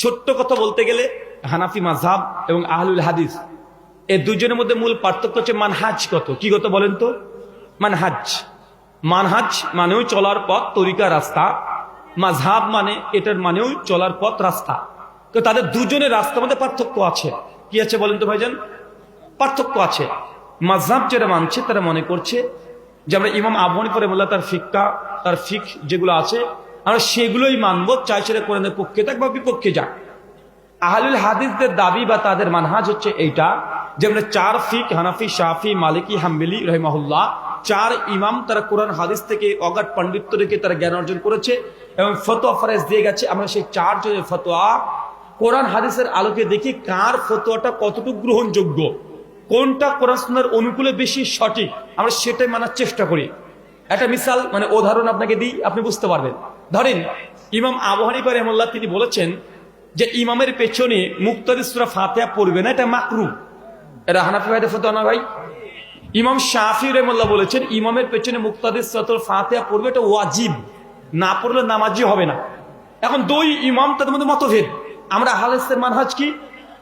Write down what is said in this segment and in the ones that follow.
ছোট্ট কথা বলতে গেলে হানাফি মাযহাব এবং আহলুল হাদিস এই দুজনের মধ্যে মূল পার্থক্য হচ্ছে মানহাজ কত কি কত বলেন তো। মানহাজ মানহাজ মানেও চলার পথ, তরিকা, রাস্তা। মাযহাব মানে এটার মানেও চলার পথ, রাস্তা। তো তাদের দুজনের রাস্তার মধ্যে পার্থক্য আছে। কি আছে বলেন তো ভাইজান? পার্থক্য আছে। মাযহাব যারা মানছে তারা মনে করছে যে আমরা ইমাম আবু হানিফা রাহিমাহুল্লাহ তার ফিকহ তার ফিক যেগুলো আছে আমরা সেগুলোই মানবো, চাই সেটা কোরআনের পক্ষে থাক বা বিপক্ষে যাক। আহলুল হাদিসদের দাবি বা তাদের মানহাজ হচ্ছে এইটা যে আমরা চার ফিক হানাফি, শাফি, মালিকি, হাম্বলি রাহিমাহুল্লাহ চার ইমাম তারা কোরআন হাদিস থেকে অগাধ পাণ্ডিত্য রেখে তারা জ্ঞান অর্জন করেছে এবং ফতোয়া ফরজ দিয়ে গেছে। আমরা সেই চার জনের ফতোয়া কোরআন হাদিসের আলোকে দেখি কার ফতোয়াটা কতটুকু গ্রহণযোগ্য, কোনটা কোরআন সুন্নাহর অনুকূলে বেশি সঠিক, আমরা সেটাই মানার চেষ্টা করি। একটা মিসাল মানে উদাহরণ আপনাকে দিই, আপনি বুঝতে পারবেন। ধরেন ইমাম আবু হানিফা রাহিমাহুল্লাহ তিনি বলেছেন যে ইমামের পেছনে মুক্তাদি সূরা ফাতিহা পড়বে না, এটা মাকরুহ। এটা হানাফি ভাইদের ফতোয়া না ভাই? ইমাম শাফি রাহিমাহুল্লাহ বলেছেন ইমামের পেছনে মুক্তাদি সূরাতুল ফাতিহা পড়বে, এটা ওয়াজিব, না পড়লে নামাজি হবে না। এখন দুই ইমাম তাদের মধ্যে মতভেদ। আমরা আহলে হাদিসের মানহাজ কি?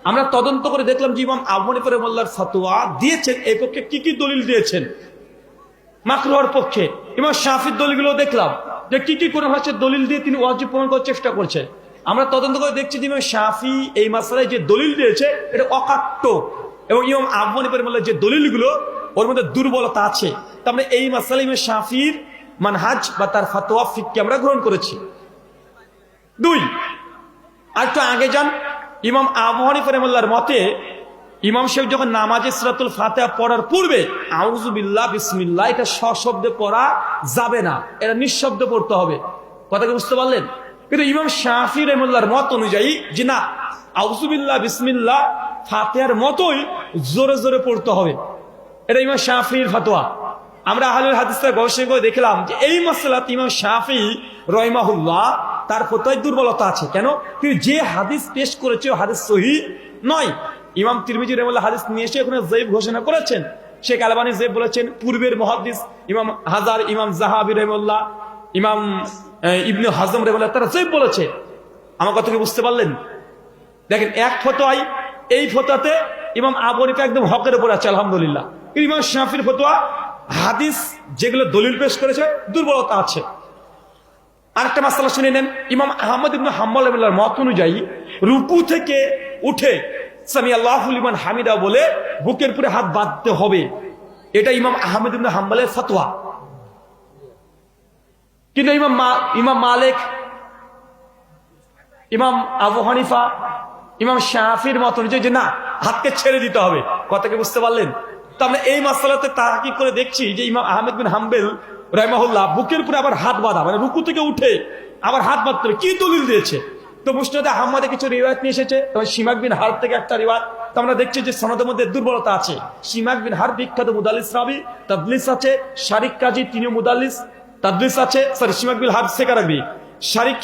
আমরা তদন্ত করে দেখলাম যে ইমাম আবু হানিফা রাহিমাহুল্লাহর ফতোয়া দিয়েছেন এই পক্ষে কি কি দলিল দিয়েছেন মাকরুহের পক্ষে। ইমাম শাফির দলিলগুলো দেখলাম যে কি কি কোরআন হাদিসের দলিল দিয়ে তিনি ওয়াজিব প্রমাণ করার চেষ্টা করছেন। আমরা তদন্ত করে দেখছি যে ইমাম শাফি এই মাসআলায় যে দলিল দিয়েছে এটা অকাট্য এবং ইমাম আবু হানিফা রাহিমাহুল্লাহ যে দলিলগুলো ওর মধ্যে দুর্বলতা আছে। তো আমরা এই মাসআলায় ইমাম শাফির মানহাজ বা তার ফতোয়া ফিককে আমরা গ্রহণ করেছি। দুই, আর একটু আগে যান, ইমাম আবু হানিফা রাহিমাহুল্লাহর মতে ইমাম সাহেব যখন নামাজে সূরাতুল ফাতিহা পড়ার পূর্বে আউযু বিল্লাহ বিসমিল্লাহ এটা সশব্দে পড়া যাবে না, এটা নিঃশব্দে পড়তে হবে। কথা কি বুঝতে পারলেন? কিন্তু ইমাম শাফি রাহিমাহুল্লাহর মত অনুযায়ী যে না, আউযু বিল্লাহ বিসমিল্লাহ ফাতিহার মতোই জোরে জোরে পড়তে হবে, এটা ইমাম শাফির ফতোয়া। আমরা আহলুল হাদিসের গবেষণা করে দেখলাম যে এই মাসআলাতে ইমাম শাফি রাহিমাহুল্লাহ তার ফতোয়ায় দুর্বলতা আছে। কেন? কিন্তু যে হাদিস পেশ করেছে হাদিস সহিহ নয়। ইমাম তিরমিজি রাহিমাহুল্লাহ হাদিস নিয়ে এসে এখানে যায়িফ ঘোষণা করেছেন। শেখ আলবানী যায়িফ বলেছেন, পূর্বের মুহাদ্দিস ইমাম হাজার, ইমাম যাহাবি রাহিমাহুল্লাহ, ইমাম ইবনে হাজম রাহিমাহুল্লাহ তারা যায়িফ বলেছে। আমার কথা কি বুঝতে পারলেন? দেখেন এক ফতোয়ায় এই ফতোয়াতে ইমাম আবু হানিফা একদম হকের উপর আছে আলহামদুলিল্লাহ। ইমাম শাফির ফতোয়া হাদিস যেগুলো দলিল পেশ করেছে দুর্বলতা আছে। আরেকটা মাসআলা শুনে নেন, ইমাম আহমদ ইবনে হাম্বল রাহিমাহুল্লাহর মত অনুযায়ী রুকু থেকে উঠে সামি আল্লাহু লিমান হামিদা বলে বুকের উপরে হাত বাঁধতে হবে, এটা ইমাম আহমদ ইবনে হাম্বলের ফতোয়া। কিন্তু ইমাম মালিক, ইমাম আবু হানিফা, ইমাম শাফির মত অনুযায়ী যে না, হাতকে ছেড়ে দিতে হবে। কথা কি বুঝতে পারলেন? তো আমরা এই মাসআলাতে তাহকিক করে দেখছি যে ইমাম আহমদ বিন হাম্বল রাহিমাহুল্লাহ বুকের উপরে আবার হাত বাঁধা মানে রুকু থেকে উঠে আবার হাত বাঁধতে হবে কি দলিল দিয়েছে? তো মুসনাদে আহমদে কিছু রিওয়ায়াত নিয়ে এসেছে, তবে সিমাক বিন হারব থেকে একটা রিওয়ায়াত। তো আমরা দেখছি যে সনদের মধ্যে দুর্বলতা আছে। সিমাক বিন হারব বিখ্যাত মুদাল্লিস রাবি, তাদলিস আছে। শারিক কাজী তিনিও মুদাল্লিস, তাদলিস আছে। সরি, সিমাক বিন হারব সেকা রাখবি, শারিক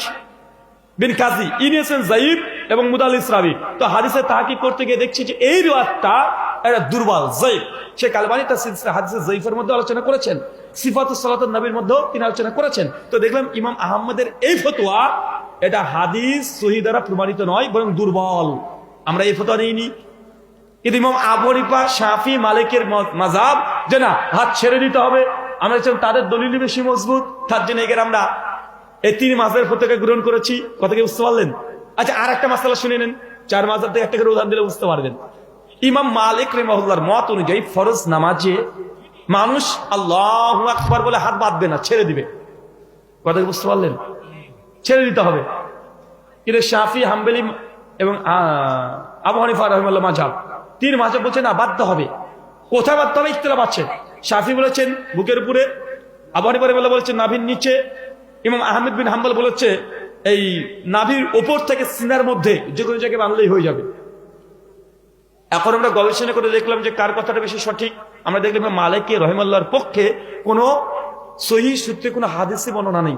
বিন কাজী ইনিয়েছেন যায়িফ এবং মুদাল্লিস রাবি। তো হাদিসে তাহকিক করতে গিয়ে দেখছি যে এই রিওয়ায়াতটা এটা দুর্বল, যায়িফ। শেখ আলবানী তার সিলসিলা হাদিসে যায়িফের মধ্যে আলোচনা করেছেন, সিফাতুস সালাতুন নবীর মধ্যেও তিনি আলোচনা করেছেন। তো দেখলাম ইমাম আহমদের এই ফতোয়া এটা হাদিস সহিহ দ্বারা প্রমাণিত নয়, বরং দুর্বল। আমরা এই ফতোয়া নিইনি। কিন্তু ইমাম আবু হানিফা, শাফি, মালিকের মাযহাব যে না, হাত ছেড়ে দিতে হবে, আমরা চাই তাদের দলিল বেশি মজবুত, তার জন্য এগের আমরা এই তিন মাযহাবের ফতোয়াকে গ্রহণ করেছি। কথা কি বুঝতে পারলেন? আচ্ছা, আর একটা মাসআলা শুনে নেন, চার মাযহাব থেকে একটা করে উদাহরণ দিলে বুঝতে পারবেন। ইমাম মালিক রাহিমাহুল্লাহর মত অনুযায়ী ফরজ নামাজে মানুষ আল্লাহু আকবার বলে হাত বাঁধবে না, ছেড়ে দিবে। কথা কি বুঝতে পারলেন? ছেড়ে দিতে হবে। কিন্তু শাফি, হাম্বলি এবং আবু হানিফা রাহিমাহুল্লাহ মাযহাব, তিন মাযহাব বলছে না, বাধ্য হবে। কোথায় বাধ্য হবে? ইখতিলাফ আছে। শাফি বলেছেন বুকের উপরে, আবু হানিফা রাহিমাহুল্লাহ বলেছেন নাভির নিচে, ইমাম আহমদ বিন হাম্বল বলেছে এই নাভির উপর থেকে সিনার মধ্যে যে কোনো জায়গায় বাঁধলেই হয়ে যাবে। এখন আমরা গবেষণা করে দেখলাম যে কার কথাটা বেশি সঠিক। আমরা দেখলাম মালিক রাহিমাহুল্লাহর পক্ষে কোনো সহিহ সূত্রে কোনো হাদিসে বর্ণনা নেই।